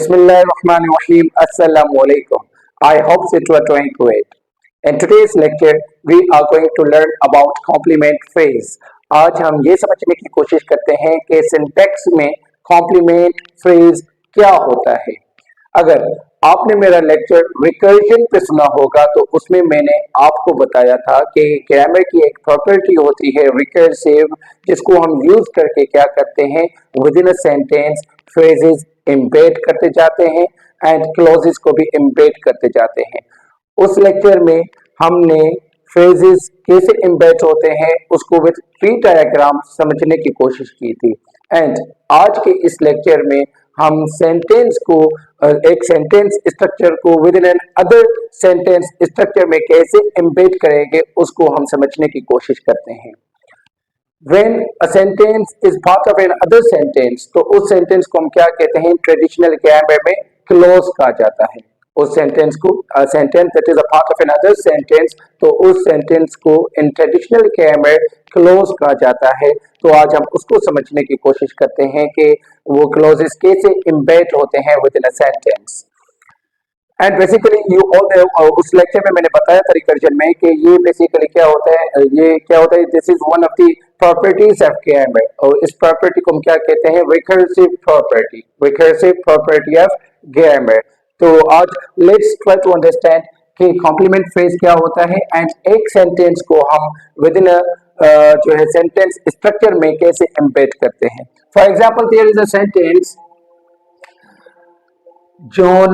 Bismillahirrahmanirrahim. Assalamu alaikum. I hope that you are doing great. In today's lecture, we are going to learn about complement phrase. आज हम ये समझने की कोशिश करते हैं कि सिंटैक्स में कॉम्प्लीमेंट फ्रेज क्या होता है। अगर आपने मेरा लेक्चर रिकर्जन पे सुना होगा तो उसमें मैंने आपको बताया था कि ग्रामर की एक प्रॉपर्टी होती है रिकर्सिव, जिसको हम यूज करके क्या करते हैं, with in a sentence phrases embed करते जाते हैं एंड क्लॉजेस को भी एम्बेड करते जाते हैं। उस लेक्चर में हमने फ्रेजेस कैसे एम्बेड होते हैं उसको विद ट्री डायग्राम समझने की कोशिश की थी। एंड आज के इस लेक्चर में हम सेंटेंस को एक सेंटेंस स्ट्रक्चर को with in an other sentence structure में कैसे एम्बेड करेंगे उसको हम समझने की कोशिश करते हैं। When a sentence is part of another sentence, तो उस सेंटेंस को हम क्या कहते हैं, ट्रेडिशनल ग्रामर में क्लोज कहा जाता है। उस सेंटेंस को sentence that is a part of another sentence, तो उस सेंटेंस को इन ट्रेडिशनल ग्रामर क्लोज कहा जाता है। तो आज हम उसको समझने की कोशिश करते हैं कि वो क्लोजेस कैसे एम्बेड होते हैं with in a sentence. And basically you all उस लेक्चर में मैंने बताया था रिकर्जन में कि ये बेसिकली क्या होता है, this is one of the properties of grammar, और इस प्रॉपर्टी को हम क्या कहते हैं, रिकर्सिव प्रॉपर्टी ऑफ ग्रामर। तो आज लेट्स ट्राई टू अंडरस्टैंड कि कॉम्प्लीमेंट फ्रेज क्या होता है एंड एक सेंटेंस को हम विद इन जो है सेंटेंस स्ट्रक्चर में कैसे एम्बेड करते हैं। For example there is a sentence, John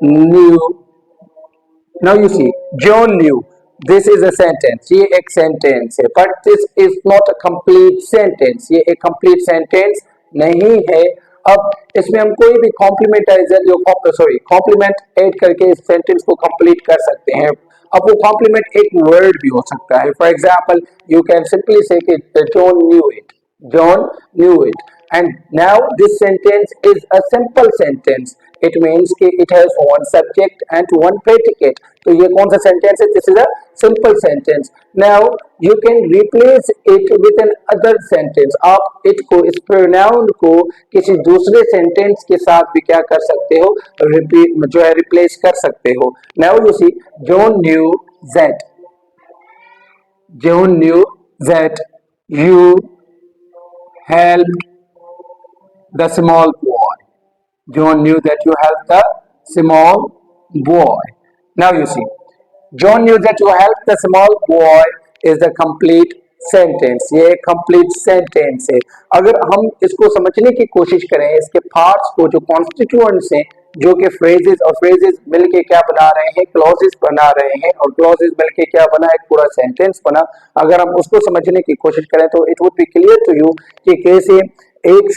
knew. Now you see, John knew. This is a sentence. ये एक sentence है, but this is not a complete sentence. ये एक complete sentence नहीं है। अब इसमें हम कोई भी कॉम्प्लीमेंटाइजर कॉम्प्लीमेंट ऐड करके इस सेंटेंस को कंप्लीट कर सकते हैं। अब वो कॉम्प्लीमेंट एक वर्ड भी हो सकता है। For example you can simply say John knew it, John knew it, and now this sentence is a simple sentence. It means कि it has one subject and one predicate. तो ये कौन सा sentence है? This is a simple sentence. Now you can replace it with an other sentence. आप it को, इस pronoun को किसी दूसरे sentence के साथ भी क्या कर सकते हो, जो है replace कर सकते हो। Now you see, John knew that. John knew that you helped the small boy. John knew that you helped the small boy. Now you see, John knew that you helped the small boy is the complete sentence. ये complete sentence है। अगर हम इसको समझने की कोशिश करें, इसके parts को, जो constituents हैं, जो कि phrases और phrases मिलके क्या बना रहे हैं, clauses बना रहे हैं, और clauses मिलके क्या बना, एक पूरा sentence बना। अगर हम उसको समझने की कोशिश करें तो it would be clear to you कि कैसे एक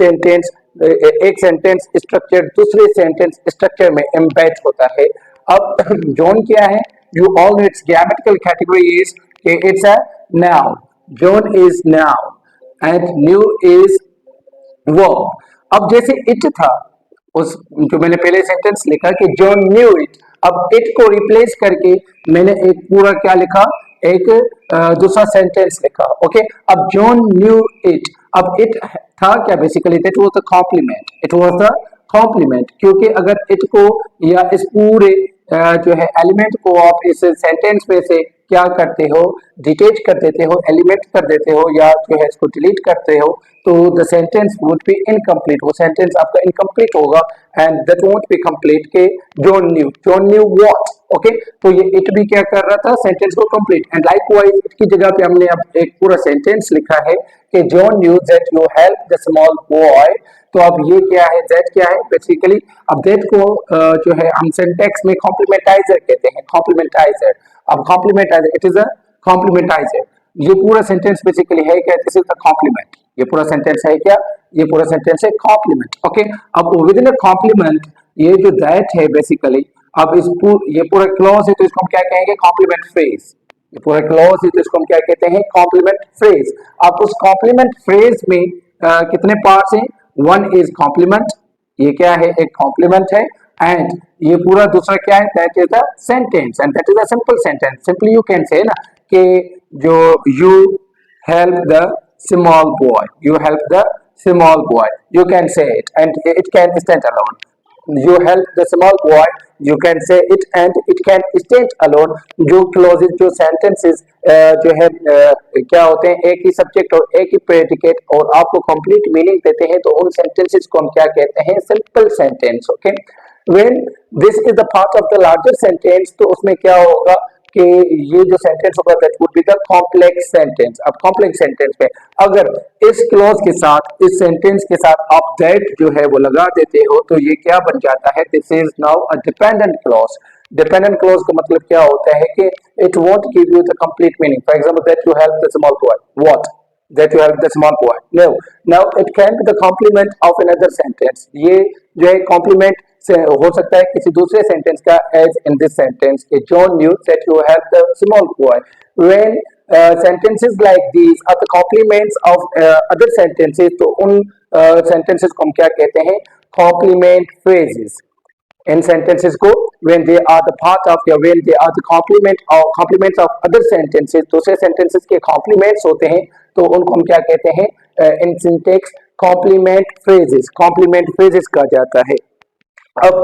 सेंटेंस स्ट्रक्चर दूसरे सेंटेंस स्ट्रक्चर में एम्बेड होता है। अब जॉन क्या है, you all know it's grammatical category is it's a noun. John is noun and new is verb. अब जैसे इट था, उस जो मैंने पहले सेंटेंस लिखा कि जॉन न्यू इट, अब इट को रिप्लेस करके मैंने एक पूरा क्या लिखा, एक दूसरा सेंटेंस लिखा। ओके, अब जॉन न्यू इट, अब इट था क्या, basically that was the complement, it was the complement, क्योंकि अगर इट को या इस पूरे जो है एलिमेंट को आप इस सेंटेंस में से क्या करते हो, डिटेच कर देते हो, एलिमेंट कर देते हो, या जो है इसको डिलीट करते हो, तो the sentence would be incomplete, वो सेंटेंस आपका इनकम्प्लीट होगा and that won't be complete के जॉन न्यू व्हाट। ओके, तो ये इट भी क्या कर रहा था, सेंटेंस को कंप्लीट। एंड लाइकवाइज इट की जगह पे हमने अब एक पूरा सेंटेंस लिखा है कि John knew that you help the small boy. तो अब ये क्या है, दैट क्या है बेसिकली, अब दैट को जो है हम सिंटैक्स में कॉम्प्लीमेंटाइजर कहते हैं, कॉम्प्लीमेंटाइजर। अब कॉम्प्लीमेंटाइजर, इट इज अ कॉम्प्लीमेंटाइजर। ये पूरा सेंटेंस बेसिकली है क्या, दिस इज द कॉम्प्लीमेंट। ये पूरा सेंटेंस है क्या, ये पूरा सेंटेंस है कॉम्प्लीमेंट। ओके, अब विद इन अ कॉम्प्लीमेंट ये जो दैट है बेसिकली, अब ये पूरा क्लॉज है तो इसको हम क्या कहेंगे, कॉम्प्लीमेंट फ्रेज। ये पूरा क्लॉज है तो इसको हम क्या कहते हैं, कॉम्प्लीमेंट फ्रेज। अब उस कॉम्प्लीमेंट फ्रेज में कितने पार्ट्स हैं, वन इज कॉम्प्लीमेंट, ये क्या है, एक कॉम्प्लीमेंट है, एंड ये पूरा दूसरा क्या है, that is the sentence and that is a simple sentence. Simply you can say ना कि जो you help the small boy, you help the small boy. You can say it, and it can stand alone. You help the small boy. You can say it, and it can stand alone. जो clauses, जो sentences जो है क्या होते हैं, एक ही subject और एक ही predicate और आपको complete meaning देते हैं, तो उन sentences को हम क्या कहते हैं, simple sentence. Okay, when this is the part of the larger sentence, तो उसमें क्या होगा कि ये जो सेंटेंस होगा that would be the complex sentence. अब कॉम्प्लेक्स सेंटेंस में अगर इस क्लॉज के साथ, इस सेंटेंस के साथ आप दैट जो है वो लगा देते हो, तो ये क्या बन जाता है, this is now a dependent clause. Dependent clause का मतलब क्या होता है कि it won't give you the complete meaning. For example, that you help the small boy. What? that you help the small boy. No, now it can be the complement of another sentence. ये जो है complement से हो सकता है किसी दूसरे sentence का, as in this sentence कि John knew that you help the small boy. When sentences like these are the complements of other sentences, तो उन sentences को हम क्या कहते हैं, complement phrases. In sentences को when they are the part of या when they are the complements of other sentences, दूसरे sentences के complements होते हैं, तो उनको हम क्या कहते हैं, in syntax complement phrases. complement phrases कहा जाता है. अब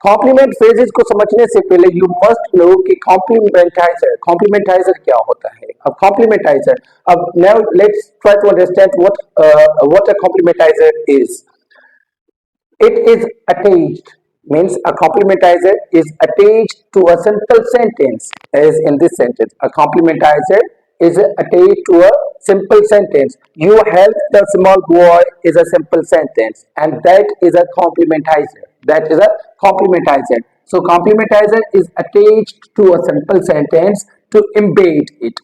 complement phrases को समझने से पहले you must know कि complementizer क्या होता है. अब complementizer, अब now let's try to understand what a complementizer is. It is attached, means a complementizer is attached to a simple sentence, as in this sentence. A complementizer is attached to a simple sentence. You help the small boy is a simple sentence, and that is a complementizer. That is a complementizer. So complementizer is attached to a simple sentence to embed it.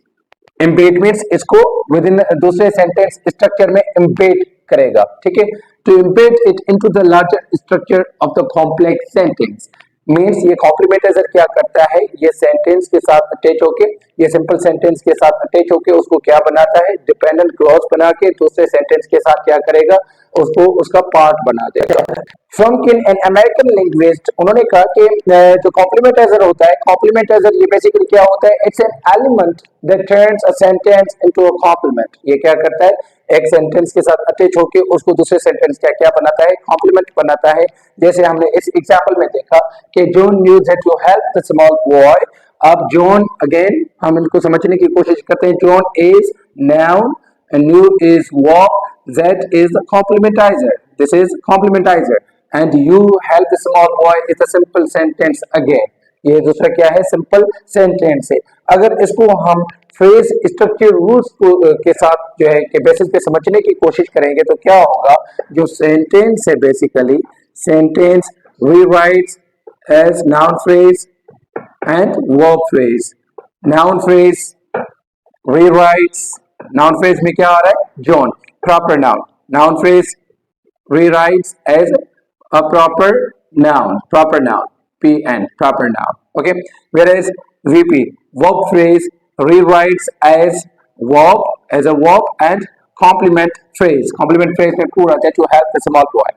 Embed means इसको within दूसरे sentence structure में embed करेगा. ठीक है, to embed it into the larger structure of the complex sentence. Means ये complementizer क्या करता है, ये सेंटेंस के साथ अटैच होके, ये सिंपल सेंटेंस के साथ अटैच होके उसको क्या बनाता है, डिपेंडेंट क्लॉज बना के दूसरे सेंटेंस के साथ क्या करेगा, उसको उसका पार्ट बना देगा. फ्रॉमकिन एन अमेरिकन लिंग्विस्ट, उन्होंने कहा कि जो कॉम्प्लीमेंटाइजर होता है, कॉम्प्लीमेंटाइजर ये बेसिकली क्या होता है, it's an element that turns a sentence into a compliment. ये क्या करता है, एक सेंटेंस के साथ अटैच होके उसको दूसरे सेंटेंस का क्या बनाता है, कॉम्प्लीमेंट बनाता है. जैसे हमने इस एग्जांपल में देखा कि John knew that you help the small boy. अब जॉन, अगेन हम इनको समझने की कोशिश करते हैं. John is noun and new is verb, that is the complementizer. This is complementizer. And you help the small boy is a simple sentence again. ये दूसरा क्या है, सिंपल सेंटेंस है. अगर इसको हम फ्रेज स्ट्रक्चर रूल्स के साथ जो है के बेसिस पे समझने की कोशिश करेंगे, तो क्या होगा, जो सेंटेंस है basically sentence rewrites as noun phrase and verb phrase. Noun phrase rewrites, noun phrase में क्या आ रहा है, John, proper noun. Noun phrase rewrites as a proper noun, PN, proper noun. Okay, whereas repeat, verb phrase rewrites as a verb and complement phrase में पूरा that you help the small boy.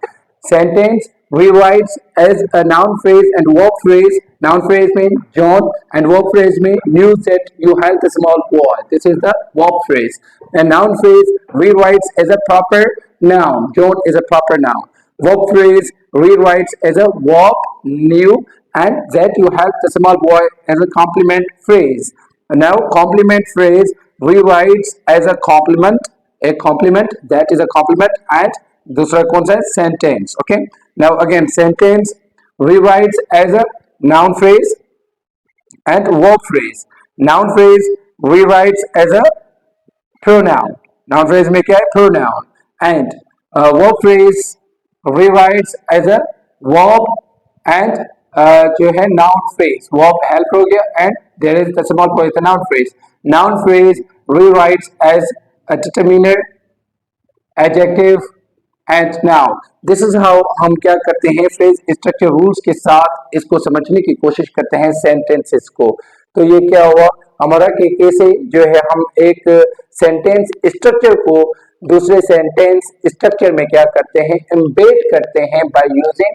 Sentence rewrites as a noun phrase and verb phrase. Noun phrase means John and verb phrase means news that you help the small boy. This is the verb phrase. And noun phrase rewrites as a proper noun. John is a proper noun. Verb phrase rewrites as a verb new and that you help the small boy as a complement phrase. And now complement phrase rewrites as a complement that is a complement and दूसरा कौन सा है, sentence. Okay, now again sentence rewrites as a noun phrase and verb phrase. Noun phrase rewrites as a pronoun. Noun phrase में क्या है, pronoun. And verb phrase rewrites as a verb and जो है noun phrase. Verb help हो गया and there is the small point, the noun phrase. Noun phrase rewrites as a determiner, adjective and noun. This is how हम क्या करते हैं, phrase structure rules के साथ इसको समझने की कोशिश करते हैं सेंटेंसेस को. तो ये क्या हुआ हमारा कि कैसे जो है हम एक सेंटेंस स्ट्रक्चर को दूसरे सेंटेंस स्ट्रक्चर में क्या करते हैं, एम्बेड करते हैं बाय यूजिंग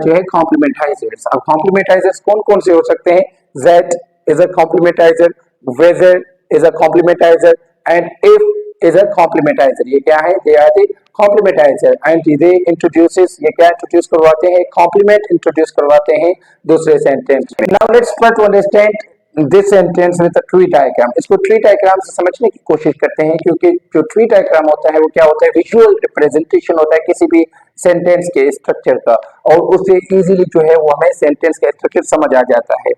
जो है कॉम्प्लीमेंटाइजर्स. अब कॉम्प्लीमेंटाइजर्स कौन कौन से हो सकते हैं, that is a complementizer, whether is a complementizer and if is a complementizer. ये क्या है, they are the complementizer and they introduces, ये क्या इंट्रोड्यूस करवाते हैं, कॉम्प्लीमेंट इंट्रोड्यूस करवाते हैं दूसरे सेंटेंस में। Now let's try to understand this sentence with a tree diagram. इसको ट्री डायग्राम से समझने की कोशिश करते हैं, क्योंकि जो ट्री डायग्राम होता है वो क्या होता है, विजुअल रिप्रेजेंटेशन होता है किसी भी सेंटेंस के स्ट्रक्चर का, और उससे इजीली जो है वो हमें सेंटेंस का स्ट्रक्चर समझ आ जाता है।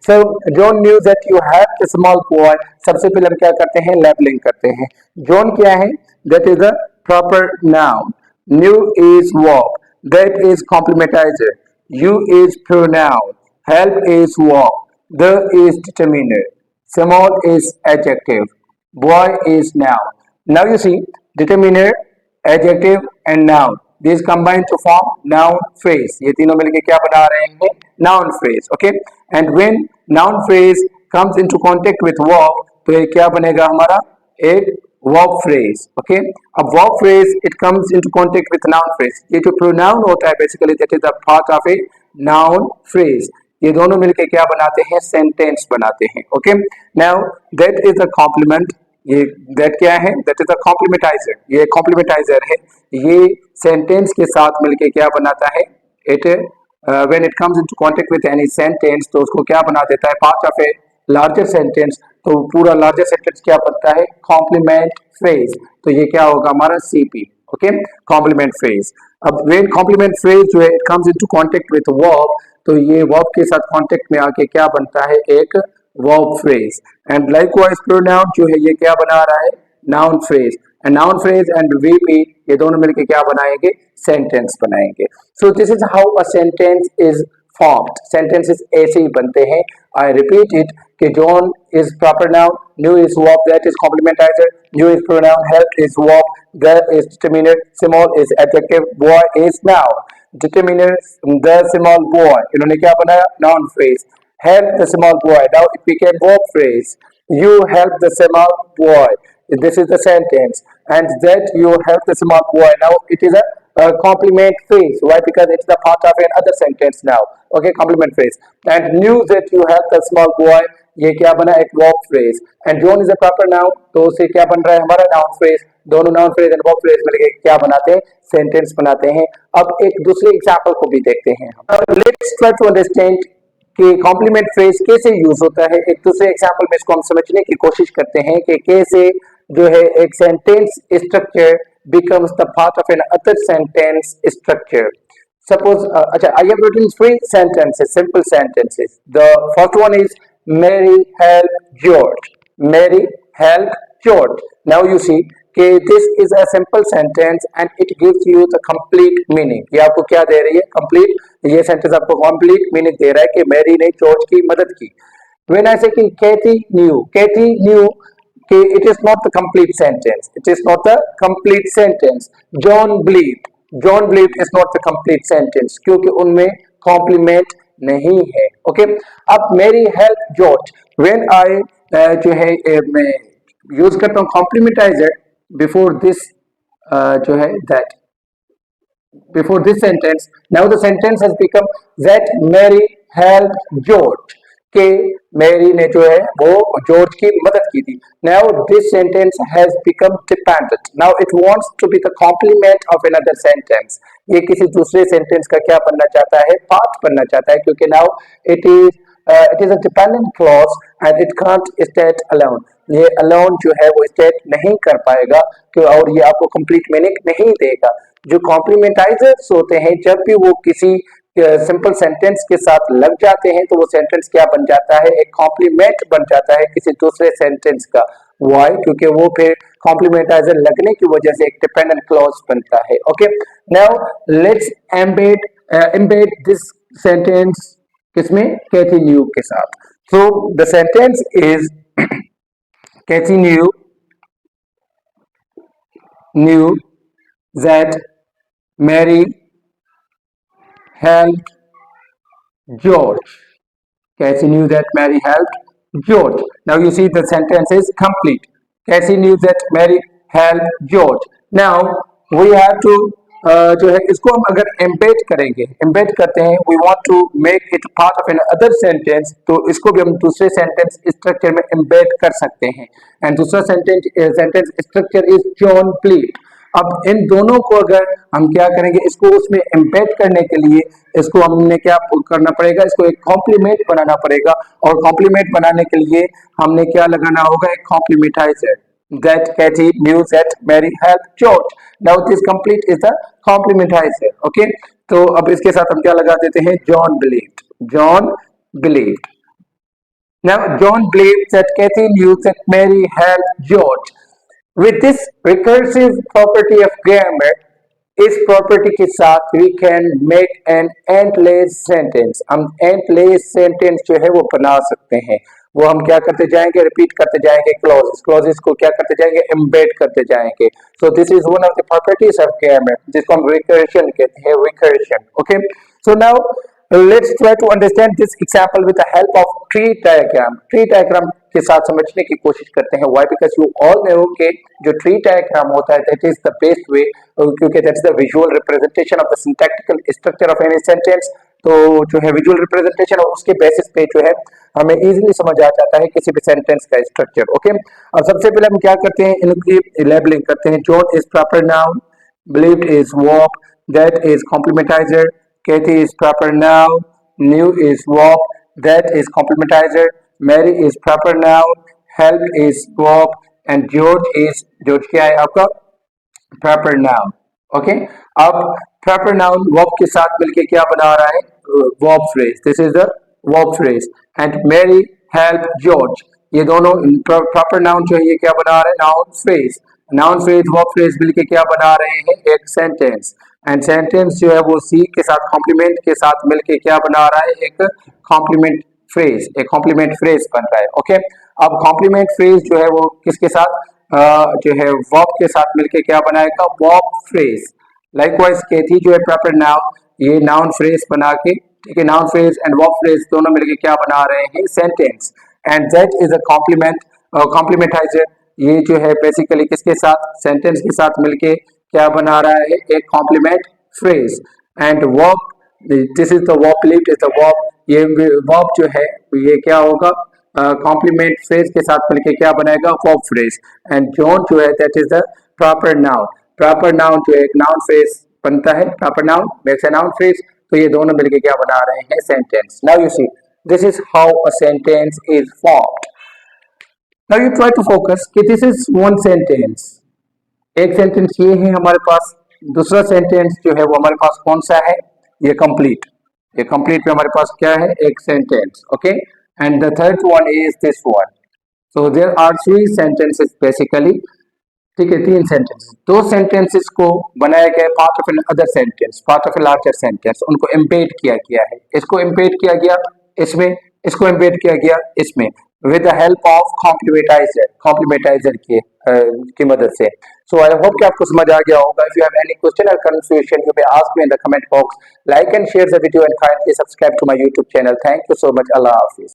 सो John knew that you have a small boy, सबसे पहले हम क्या करते हैं, लेबलिंग करते हैं। जॉन क्या है, that is a proper noun. New is verb. That is complementizer. You is pronoun. Help is verb. The is determiner. Small is adjective. Boy is noun. Now you see determiner, adjective and noun. These combine to form noun phrase. ये तीनों मिलके क्या बना रहे हैं, noun phrase. Okay. And when noun phrase comes into contact with verb, तो ये क्या बनेगा हमारा, एक verb phrase. Okay. अब verb phrase it comes into contact with noun phrase. ये जो pronoun होता है basically that is a part of a noun phrase. ये दोनों मिलके क्या बनाते हैं, sentence बनाते हैं. Okay. Now that is a complement. ये that क्या है, that is a complementizer. ये complementizer है. ये sentence के साथ मिलके क्या बनाता है, it when it comes into contact with any sentence, तो उसको क्या बना देता है, part of a larger sentence. तो पूरा लार्जर सेंटेंस क्या बनता है, कॉम्प्लीमेंट फ्रेज. तो ये क्या होगा हमारा सीपी. Okay, complement phrase. अब व्हेन कॉम्प्लीमेंट फ्रेज जो है it comes into contact with verb, तो ये वर्ब के साथ कांटेक्ट में आके क्या बनता है, एक verb phrase. And likewise pronoun जो है ये क्या बना रहा है, noun phrase. And noun phrase and VP ये दोनों मिलके क्या बनाएंगे, सेंटेंस बनाएंगे. So this is how a sentence is formed. Sentences ऐसे ही बनते हैं. I repeat it कि John is proper noun, new is verb, that is complementizer, new is pronoun, help is verb, the is determiner, small is adjective, boy is noun. Determiner, the small boy, इन्होंने क्या बनाया, noun phrase. Help the small boy, now it became verb phrase. You help the small boy, this is the sentence. And that you help the small boy, now it is a complement phrase. Why? Because it's the part of another sentence now. Okay, complement phrase. And knew that you help the small boy, ये क्या बना, एक verb phrase. And John is a proper noun, तो उससे क्या बन रहा है हमारा, noun phrase. दोनों noun phrase and verb phrase मिलके क्या बनाते हैं, sentence बनाते हैं. अब एक दूसरे एग्जाम्पल को भी देखते हैं. Let's try to understand कि कॉम्प्लीमेंट फ्रेज कैसे यूज होता है. एक दूसरे एग्जाम्पल में इसको हम समझने की कोशिश करते हैं कि कैसे जो है एक sentence structure becomes the part of another sentence structure. Suppose I have written three sentences, simple sentences. The first one is Mary helped George. Mary helped George. Now you see कि this is a simple sentence and it gives you the complete meaning. ये आपको क्या दे रही है, complete. ये sentence आपको complete meaning दे रहा है कि मैरी ने जॉर्ज की मदद की. When I say कि Kathy knew कि it is not the complete sentence. It is not the complete sentence. John believed is not the complete sentence क्योंकि उनमें complement नहीं है. Okay. अब Mary helped George. When I जो है मैं यूज करता हूँ complementizer before this जो है that before this sentence, now the sentence has become that Mary helped George. कि मैरी ने जो है वो जॉर्ज की मदद की थी. Now this sentence has become dependent. Now it wants to be the complement of another sentence. ये किसी दूसरे सेंटेंस का क्या बनना चाहता है, पार्ट बनना चाहता है, क्योंकि now it is a dependent clause and it can't state alone. ये alone जो है वो state नहीं कर पाएगा और ये आपको complete meaning नहीं देगा. जो complementizers होते हैं जब भी वो किसी सिंपल सेंटेंस के साथ लग जाते हैं तो वो सेंटेंस क्या बन जाता है, एक कॉम्प्लीमेंट बन जाता है किसी दूसरे सेंटेंस का. वाई? क्योंकि वो फिर कॉम्प्लीमेंटाइजर लगने की वजह से एक डिपेंडेंट क्लॉज बनता है. Okay, now let's embed this sentence किसमें, कैथी न्यू के साथ. So the sentence is Kathy knew that Mary helped George. Cassie knew that Mary helped George. Now you see the sentence is complete. Cassie knew that Mary helped George. Now we have to जो है इसको हम अगर embed करेंगे, embed करते हैं, we want to make it part of another sentence, तो इसको भी हम दूसरे sentence structure में embed कर सकते हैं. And दूसरा sentence structure is John believed. अब इन दोनों को अगर हम क्या करेंगे, इसको उसमें एम्बेड करने के लिए इसको हमने क्या करना पड़ेगा, इसको एक कॉम्प्लीमेंट बनाना पड़ेगा, और कॉम्प्लीमेंट बनाने के लिए हमने क्या लगाना होगा, एक कॉम्प्लीमेंटाइजर। That Katie knew that Mary helped George. Now this complete is the complementizer. Okay, तो अब इसके साथ हम क्या लगा देते हैं, John believed. John believed. Now John believed that Katie knew that Mary helped George. With this recursive property of grammar, इस प्रॉपर्टी के साथ we can make an endless sentence. हम endless sentence जो है वो बना सकते हैं। वो हम क्या करते जाएंगे, रिपीट करते जाएंगे क्लॉजेस, क्लॉजेस को क्या करते जाएंगे, एम्बेड करते जाएंगे। So this is one of the properties of grammar, जिसको हम रिकर्शन कहते हैं, recursion. Okay, so now let's try to understand this example with the help of tree diagram. Tree diagram के साथ समझने की कोशिश करते हैं। Why? Because you all know कि जो tree diagram होता है, that is the best way, क्योंकि that's the visual representation of the syntactical structure of any sentence। तो जो है विजुअल रिप्रेजेंटेशन, और उसके बेसिस पे जो है हमें इजीली समझ आ जाता है किसी भी सेंटेंस का स्ट्रक्चर। ओके, अब सबसे पहले हम क्या करते हैं, इनकी लेबलिंग करते हैं। John is proper noun, believed is verb, that is complementizer, Kathy is proper noun, new is verb, that is complementizer, Mary is proper noun, help is verb, and George क्या है आपका, proper noun। ओके, अब proper noun verb के साथ मिलके क्या बना रहा है, verb phrase। This is the verb phrase। and Mary help George, ये दोनों proper noun जो है ये क्या बना रहे हैं, noun phrase। noun phrase verb phrase मिलके क्या बना रहे हैं, एक sentence। एंड सेंटेंस जो है वो सी के साथ कॉम्प्लीमेंट के साथ मिलके क्या बना रहा है, एक कॉम्प्लीमेंट फ्रेज, एक कॉम्प्लीमेंट फ्रेज बन रहा है। ओके, अब कॉम्प्लीमेंट फ्रेज जो है वो किसके साथ, जो है वर्ब के साथ मिलके क्या बनाएगा, वर्ब फ्रेज। लाइकवाइज केथी जो है प्रॉपर नाउन, ये नाउन फ्रेज बना के, ठीक है, noun phrase and verb phrase दोनों मिलके क्या बना रहे हैं, sentence. And that is a complement, complementizer, ये जो है बेसिकली किसके साथ, सेंटेंस के साथ मिलके क्या बना रहा है, एक complement phrase. And verb, this is the verb, lived is the verb, ये वर्ब जो है ये क्या होगा, कॉम्प्लीमेंट फ्रेज के साथ मिलके क्या बनाएगा, वर्ब फ्रेज। एंड जॉन जो है that is the proper noun, proper noun जो एक नाउन फ्रेज बनता है, proper noun makes a noun phrase, तो ये दोनों मिलके क्या बना रहे हैं, sentence. Now you see this is how a sentence is formed. Now you try to focus कि दिस इज वन सेंटेंस, एक सेंटेंस ये है हमारे पास, दूसरा सेंटेंस जो है वो हमारे पास कौन सा है, ये कंप्लीट, ये कंप्लीट में हमारे पास क्या है, एक sentence. Okay, and the third one is this one. So there are three sentences basically, ठीक है, तीन सेंटेंसेस। दो सेंटेंसेस को बनाया गया part of another sentence, part of a larger sentence, उनको एम्बेड किया गया है। इसको एम्बेड किया गया इसमें, इसको एम्बेड किया गया इसमें, with the help of complementizer की मदद से। So I hope कि आपको समझ आ गया होगा। If you have any question or confusion, you may ask me in the comment box. Like and share the video and kindly subscribe to my YouTube channel. Thank you so much. Allah Hafiz.